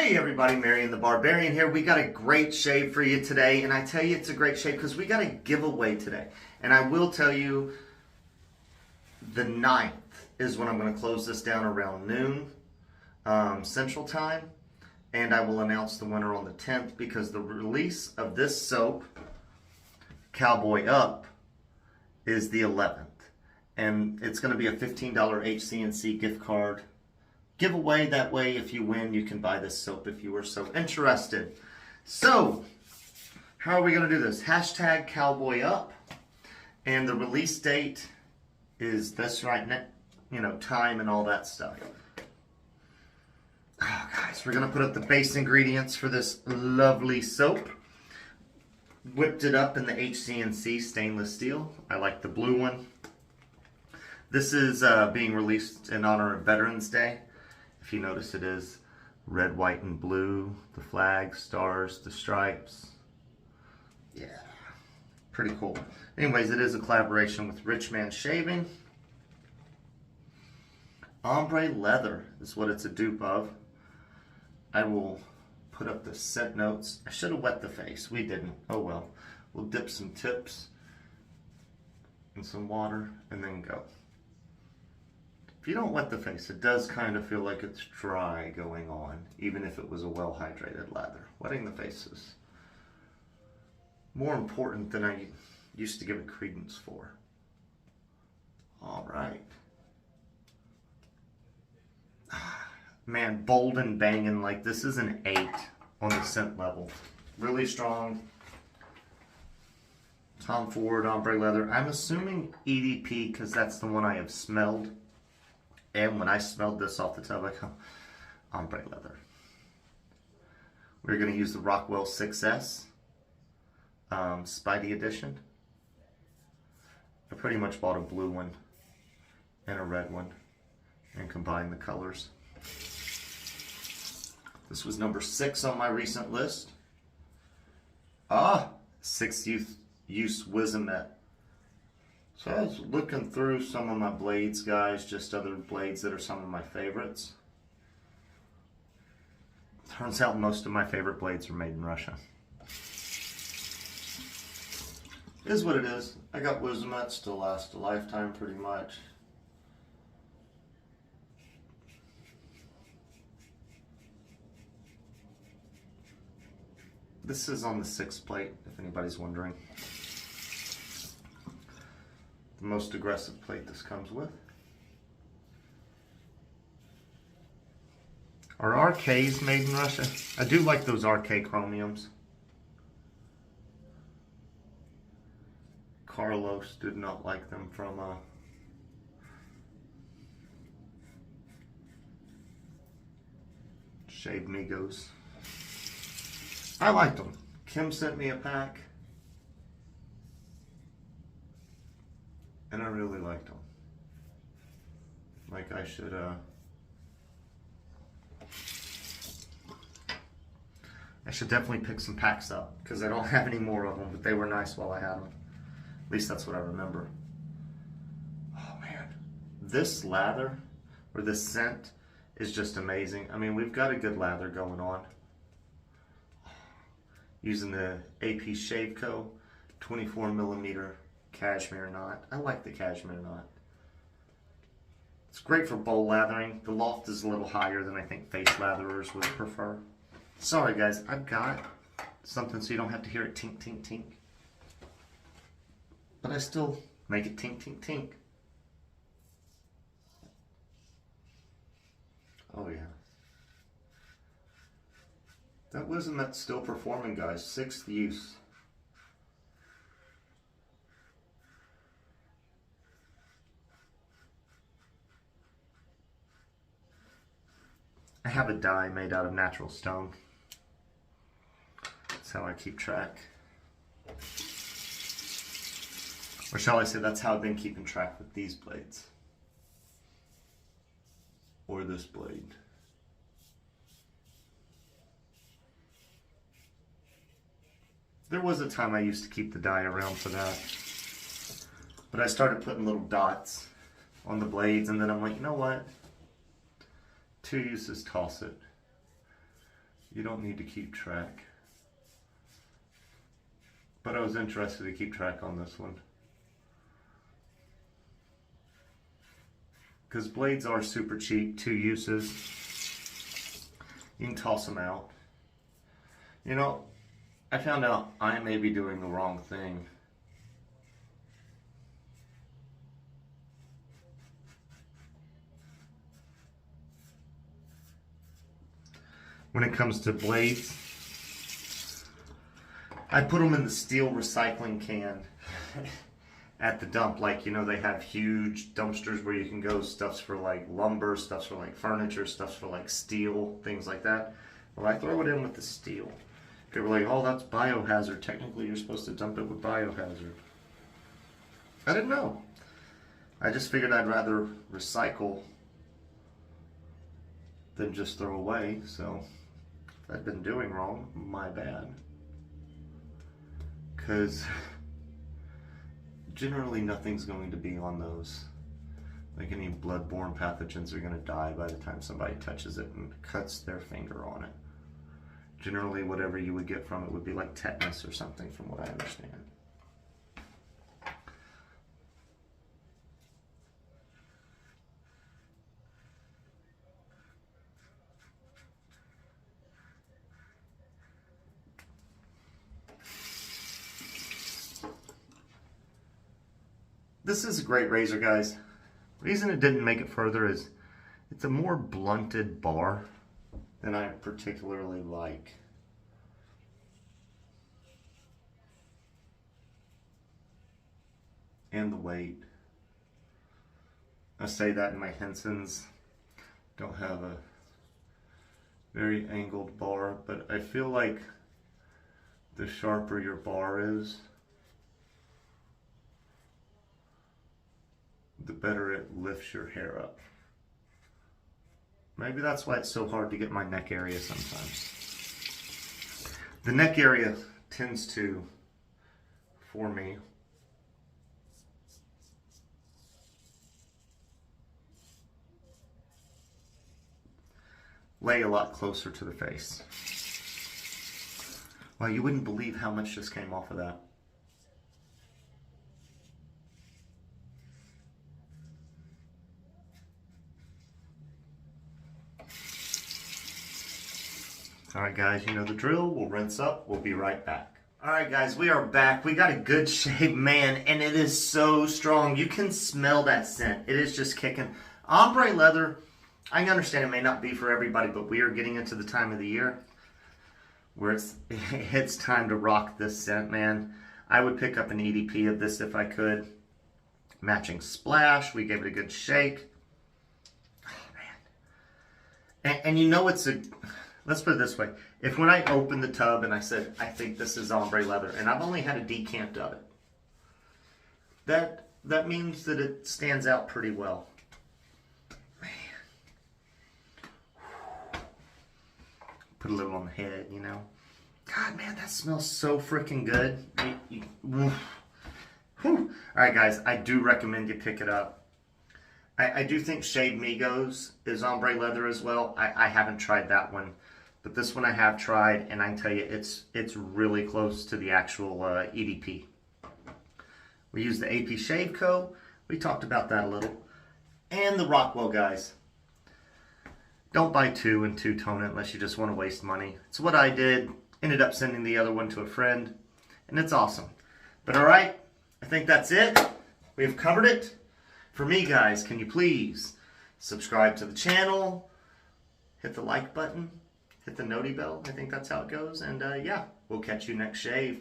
Hey everybody, Marion the Barbarian here. We got a great shave for you today, and I tell you it's a great shave because we got a giveaway today. And I will tell you, the 9th is when I'm going to close this down around noon Central Time, and I will announce the winner on the 10th because the release of this soap, Cowboy Up, is the 11th. And it's going to be a $15 HC&C gift card giveaway. That way, if you win, you can buy this soap if you were so interested. So, how are we going to do this? Hashtag Cowboy Up, and the release date is this right now, you know, time and all that stuff. Oh, guys, we're going to put up the base ingredients for this lovely soap. Whipped it up in the HC&C stainless steel. I like the blue one. This is being released in honor of Veterans Day. If you notice, it is red, white, and blue. The flag, stars, the stripes. Yeah, pretty cool. Anyways, it is a collaboration with Rich Man Shaving. Ombre Leather is what it's a dupe of. I will put up the scent notes. I should have wet the face. We didn't. Oh well. We'll dip some tips in some water and then go. If you don't wet the face, it does kind of feel like it's dry going on, even if it was a well-hydrated lather. Wetting the face is more important than I used to give it credence for. All right. Man, bold and banging, like this is an 8 on the scent level. Really strong. Tom Ford, Ombre Leather. I'm assuming EDP because that's the one I have smelled. And when I smelled this off the tub, I go, Ombre Leather. We're going to use the Rockwell 6S Spidey Edition. I pretty much bought a blue one and a red one and combined the colors. This was number 6 on my recent list. 6th use Wizamet. So I was looking through some of my blades, guys, just other blades that are some of my favorites. Turns out most of my favorite blades are made in Russia. It is what it is. I got Wizamet, still last a lifetime pretty much. This is on the 6th plate, if anybody's wondering. The most aggressive plate this comes with. Are RKs made in Russia? I do like those RK chromiums. Carlos did not like them from Shave Migos. I liked them. Kim sent me a pack. And I really liked them. Like I should definitely pick some packs up because I don't have any more of them, but they were nice while I had them. At least that's what I remember. Oh man, this lather or this scent is just amazing. I mean, we've got a good lather going on. Using the AP Shaveco 24mm Cashmere knot. I like the Cashmere knot. It's great for bowl lathering. The loft is a little higher than I think face latherers would prefer. Sorry guys, I've got something so you don't have to hear it tink, tink, tink. But I still make it tink, tink, tink. Oh yeah. That Wizamet's still performing, guys. 6th use. I have a dye made out of natural stone. That's how I keep track. Or shall I say, that's how I've been keeping track with these blades. Or this blade. There was a time I used to keep the dye around for that. But I started putting little dots on the blades, and then I'm like, you know what? 2 uses, toss it. You don't need to keep track. But I was interested to keep track on this one. Because blades are super cheap, 2 uses. You can toss them out. You know, I found out I may be doing the wrong thing. When it comes to blades, I put them in the steel recycling can at the dump. Like, you know, they have huge dumpsters where you can go. Stuff's for like lumber, stuff's for like furniture, stuff's for like steel, things like that. Well, I throw it in with the steel. People were like, oh, that's biohazard. Technically, you're supposed to dump it with biohazard. I didn't know. I just figured I'd rather recycle than just throw away. So if I've been doing wrong, my bad. Because generally nothing's going to be on those. Like, any bloodborne pathogens are going to die by the time somebody touches it and cuts their finger on it. Generally, whatever you would get from it would be like tetanus or something, from what I understand. This is a great razor, guys. The reason it didn't make it further is it's a more blunted bar than I particularly like. And the weight. I say that in my Hensons don't have a very angled bar, but I feel like the sharper your bar is, the better it lifts your hair up. Maybe that's why it's so hard to get my neck area sometimes. The neck area tends to, for me, lay a lot closer to the face. Well, you wouldn't believe how much just came off of that. Alright guys, you know the drill. We'll rinse up. We'll be right back. Alright guys, we are back. We got a good shave, man, and it is so strong. You can smell that scent. It is just kicking. Ombre leather, I understand it may not be for everybody, but we are getting into the time of the year where it's time to rock this scent, man. I would pick up an EDP of this if I could. Matching splash. We gave it a good shake. Oh, man. And you know it's a... Let's put it this way. If when I opened the tub and I said, I think this is ombre leather, and I've only had a decant of it, that means that it stands out pretty well. Man. Put a little on the head, you know. God, man, that smells so freaking good. Alright, guys, I do recommend you pick it up. I do think Shave Migos is ombre leather as well. I haven't tried that one. But this one I have tried, and I can tell you it's really close to the actual EDP. We use the AP Shaveco. We talked about that a little. And the Rockwell, guys. Don't buy two and two-tone it unless you just want to waste money. It's what I did. Ended up sending the other one to a friend, and it's awesome. But alright, I think that's it. We've covered it. For me, guys, can you please subscribe to the channel, hit the like button, hit the noti bell. I think that's how it goes. And yeah, we'll catch you next shave.